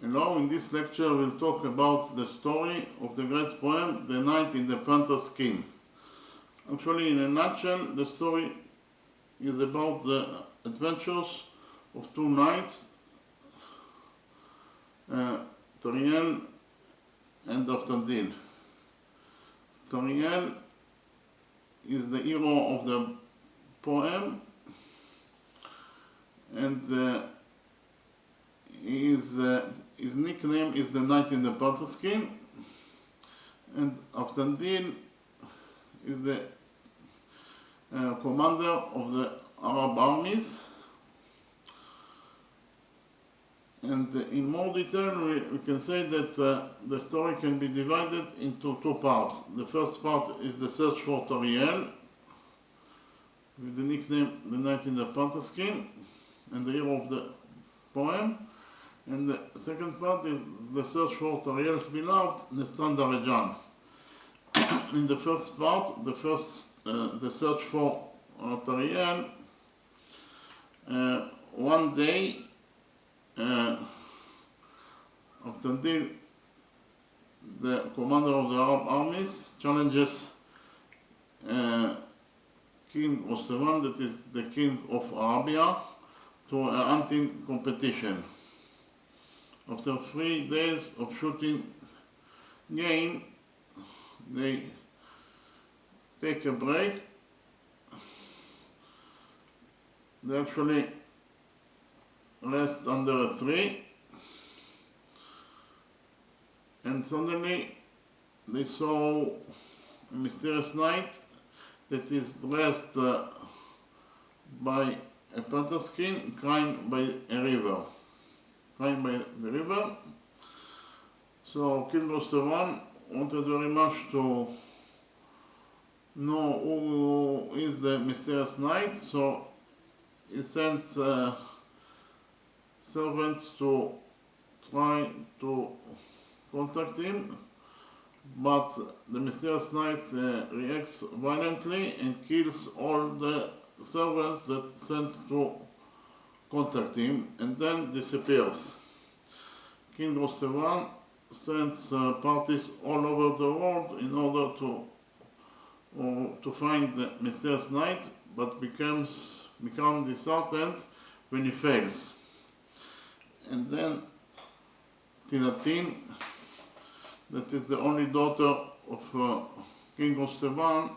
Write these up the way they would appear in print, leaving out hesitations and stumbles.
Hello, in this lecture we'll talk about the story of the great poem The Knight in the Panther Skin. Actually, in a nutshell, the story is about the adventures of two knights, Toriel and D'Artagnan. Toriel is the hero of the poem, and his nickname is the Knight in the Panther Skin, and D'Artagnan is the commander of the Arab armies. And in more detail, we can say that the story can be divided into two parts. The first part is the search for Toriel, with the nickname the Knight in the Panther Skin, and the hero of the poem. And the second part is the search for Toriel's beloved, Nestan Darajan. In the first part, the search for Toriel, one day, D'Artagnan, the commander of the Arab armies, challenges King Rostevan, that is the king of Arabia, to a hunting competition. After 3 days of shooting game, they take a break. They actually rest under a tree, and suddenly they saw a mysterious knight that is dressed by a panther skin, crying by a river. So King Rostevan wanted very much to know who is the mysterious knight, so he sends servants to try to contact him, but the mysterious knight reacts violently and kills all the servants that sent to contact him, and then disappears. King Rostevan sends parties all over the world in order to find the mysterious knight, but become disheartened when he fails. And then Tinatin, that is the only daughter of King Rostevan,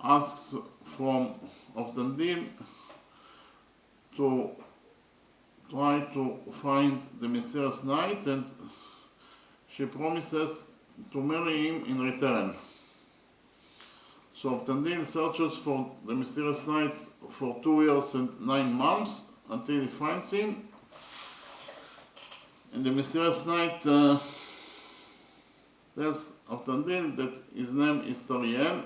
asks from D'Artagnan to try to find the mysterious knight, and she promises to marry him in return. So D'Artagnan searches for the mysterious knight for 2 years and 9 months until he finds him. And the mysterious knight tells D'Artagnan that his name is Toriel,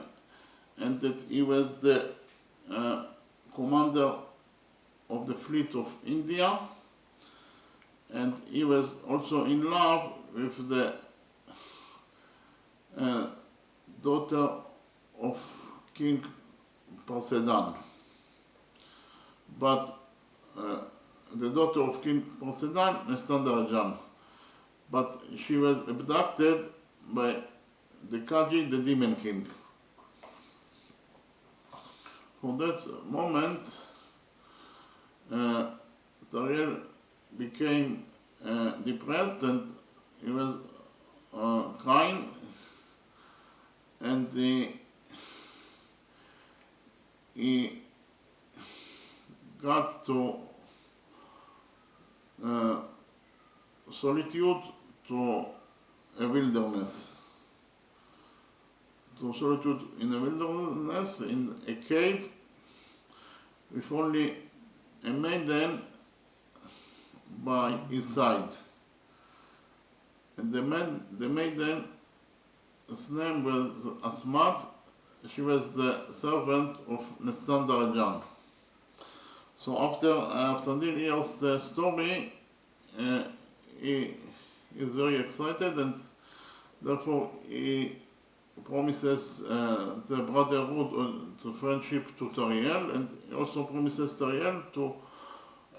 and that he was the commander of the fleet of India, and he was also in love with the daughter of King Poseidon. But the daughter of King Poseidon, Nestan Darajan, but she was abducted by the Kaji, the demon king. For that moment, Toriel became depressed, and he was crying, and he got to solitude, to a wilderness. To solitude in a wilderness, in a cave, with only a maiden by his side. And the maiden's name was Asmat. She was the servant of Nestan Darajan. So after D'Artagnan hears the story, he is very excited, and therefore he promises the brotherhood or the friendship to Toriel, and he also promises Toriel to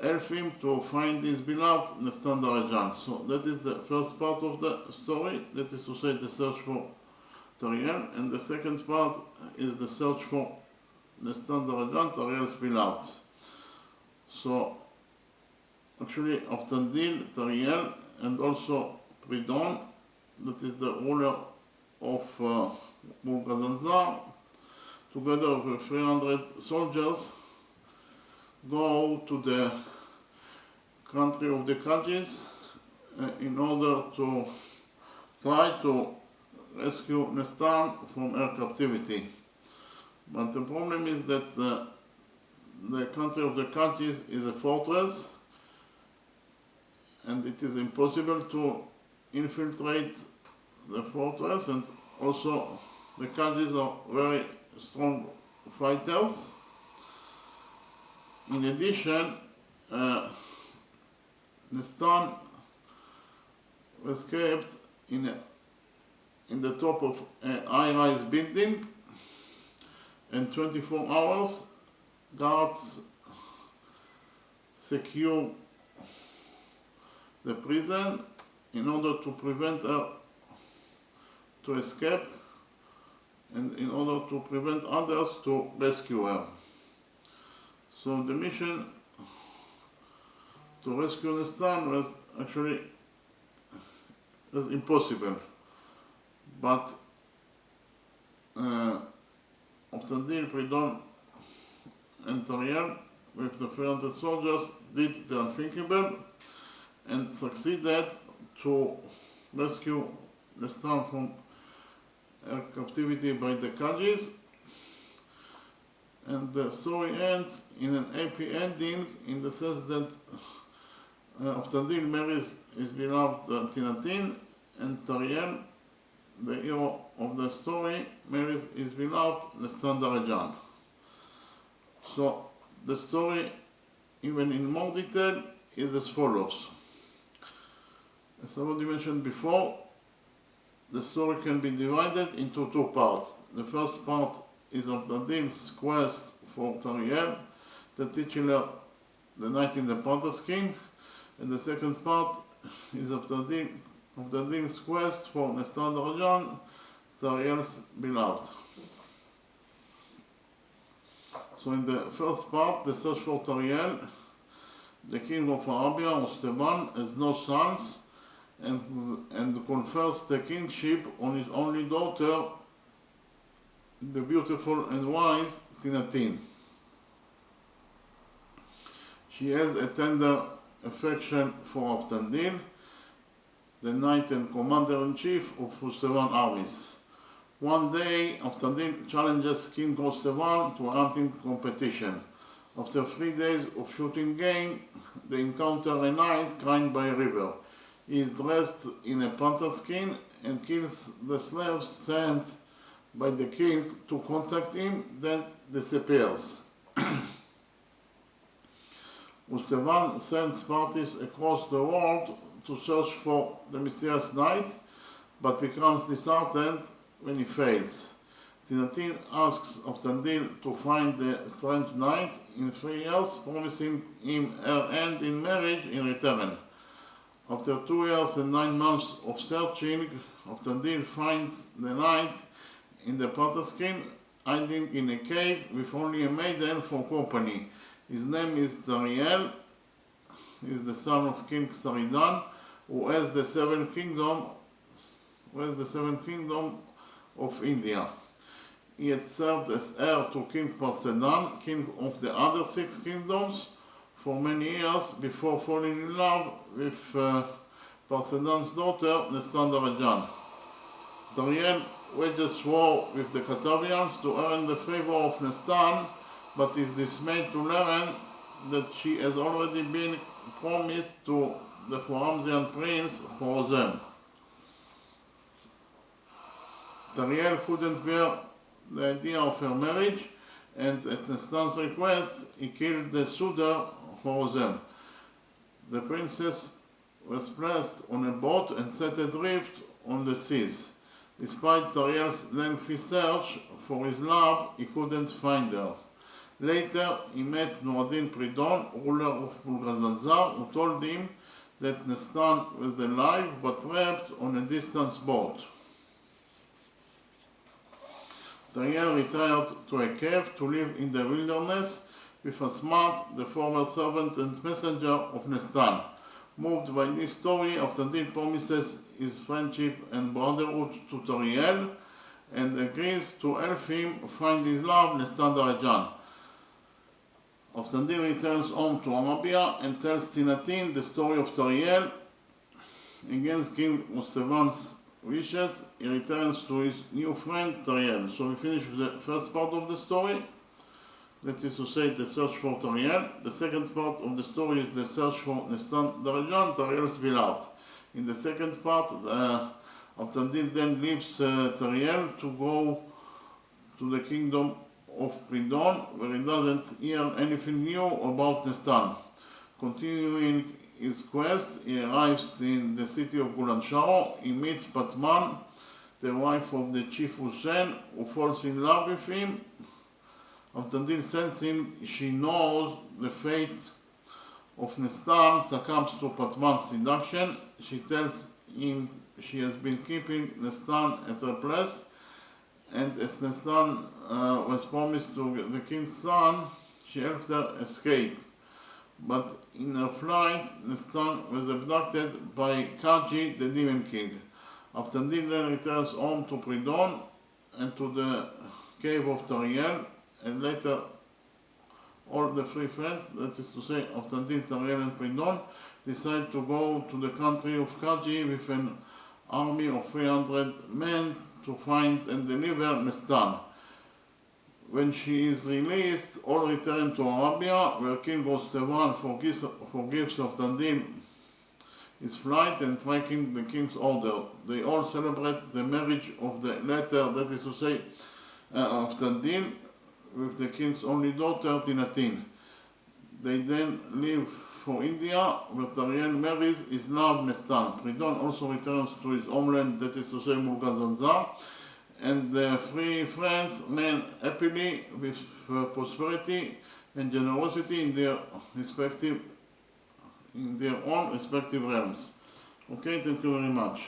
help him to find his beloved Nestan Darajan. So that is the first part of the story, that is to say the search for Tariel, and the second part is the search for Nestan Darajan, Tariel's beloved. So actually Oftandil, Tariel, and also Pridon, that is the ruler of Mugazanzar, together with 300 soldiers, go to the country of the Kajis in order to try to rescue Nestan from her captivity. But the problem is that the country of the Kajis is a fortress, and it is impossible to infiltrate the fortress, and also the Kajis are very strong fighters. In addition, Nestan escaped in the top of a high-rise building, and 24 hours guards secure the prison in order to prevent her to escape and in order to prevent others to rescue her. So the mission to rescue Nestan was actually impossible. But Oftandil, Pridon, and Tariel, with the 300 soldiers, did the unthinkable and succeeded to rescue Nestan from her captivity by the Kajis. And the story ends in an happy ending, in the sense that Oftandil marries his beloved Tinatin, and Tariel, the hero of the story, marries his beloved Nestan Darajan. So the story, even in more detail, is as follows. As I already mentioned before, the story can be divided into two parts. The first part is Oftandil's quest for Tariel, the titular The Night in the Panther Skin, and the second part is Oftandil's quest for Nestan Darajan, Tariel's beloved. So in the first part, the search for Tariel, the king of Arabia, Musteban, has no sons and confers the kingship on his only daughter, the beautiful and wise Tinatin. She has a tender affection for Oftandil, the knight and commander-in-chief of Musteban armies. One day, Oftandil challenges King Musteban to a hunting competition. After 3 days of shooting game, they encounter a knight crying by a river. He is dressed in a panther skin and kills the slaves sent by the king to contact him, then disappears. Musteban sends parties across the world to search for the mysterious knight, but becomes disheartened when he fails. Tinatin asks Oftandil to find the strange knight in 3 years, promising him her hand in marriage in return. After 2 years and 9 months of searching, Oftandil finds the knight in the panther skin, hiding in a cave with only a maiden for company. His name is Tariel. He is the son of King Saridan, who has the seventh kingdom of India. He had served as heir to King Parsedan, king of the other 6 kingdoms, for many years before falling in love with Parsedan's daughter, Nestan Darajan. Tariel wages war with the Katavians to earn the favor of Nestan, but is dismayed to learn that she has already been promised to the Khwarazmian prince Khwarazm. Tariel couldn't bear the idea of her marriage, and at Nestan's request, he killed the suitor Khwarazm. The princess was placed on a boat and set adrift on the seas. Despite Tariel's lengthy search for his love, he couldn't find her. Later, he met Nuruddin Pridon, ruler of Mulghazanzar, who told him that Nestan was alive but trapped on a distant boat. Tariel retired to a cave to live in the wilderness with Asmat, the former servant and messenger of Nestan. Moved by this story, Avtandil promises his friendship and brotherhood to Tariel and agrees to help him find his love, Nestan Darajan. Avtandil returns home to Arabia and tells Tinatin the story of Tariel. Against King Mustavan's wishes, he returns to his new friend Tariel. So we finish with the first part of the story, that is to say the search for Tariel. The second part of the story is the search for Nestan Darajan, Tariel's beloved. In the second part, Avtandil then leaves Tariel to go to the kingdom of Pridon, where he doesn't hear anything new about Nestan. Continuing his quest, he arrives in the city of Bulandshahar. He meets Patman, the wife of the chief Hussein, who falls in love with him. Avtandil sensing she knows the fate of Nestan, succumbs to Patman's seduction. She tells him she has been keeping Nestan at her place, and as Nestan was promised to the king's son, she helped her escape. But in her flight, Nestan was abducted by Kaji, the demon king. Avtandil then returns home to Pridon and to the cave of Tariel, and later all the three friends, that is to say Avtandil, Tariel and Pridon, decide to go to the country of Kaji with an army of 300 men to find and deliver Nestan. When she is released, all return to Arabia, where King Rostevan forgives Avtandil his flight and breaking the king's order. They all celebrate the marriage of the latter, that is to say, Avtandil, with the king's only daughter, Tinatin. They then leave for India, where Tariel marries his love, Nestan. Pridon also returns to his homeland, that is to say, Mulghazanzar, and the three friends reign happily with prosperity and generosity in their own respective realms. Okay, thank you very much.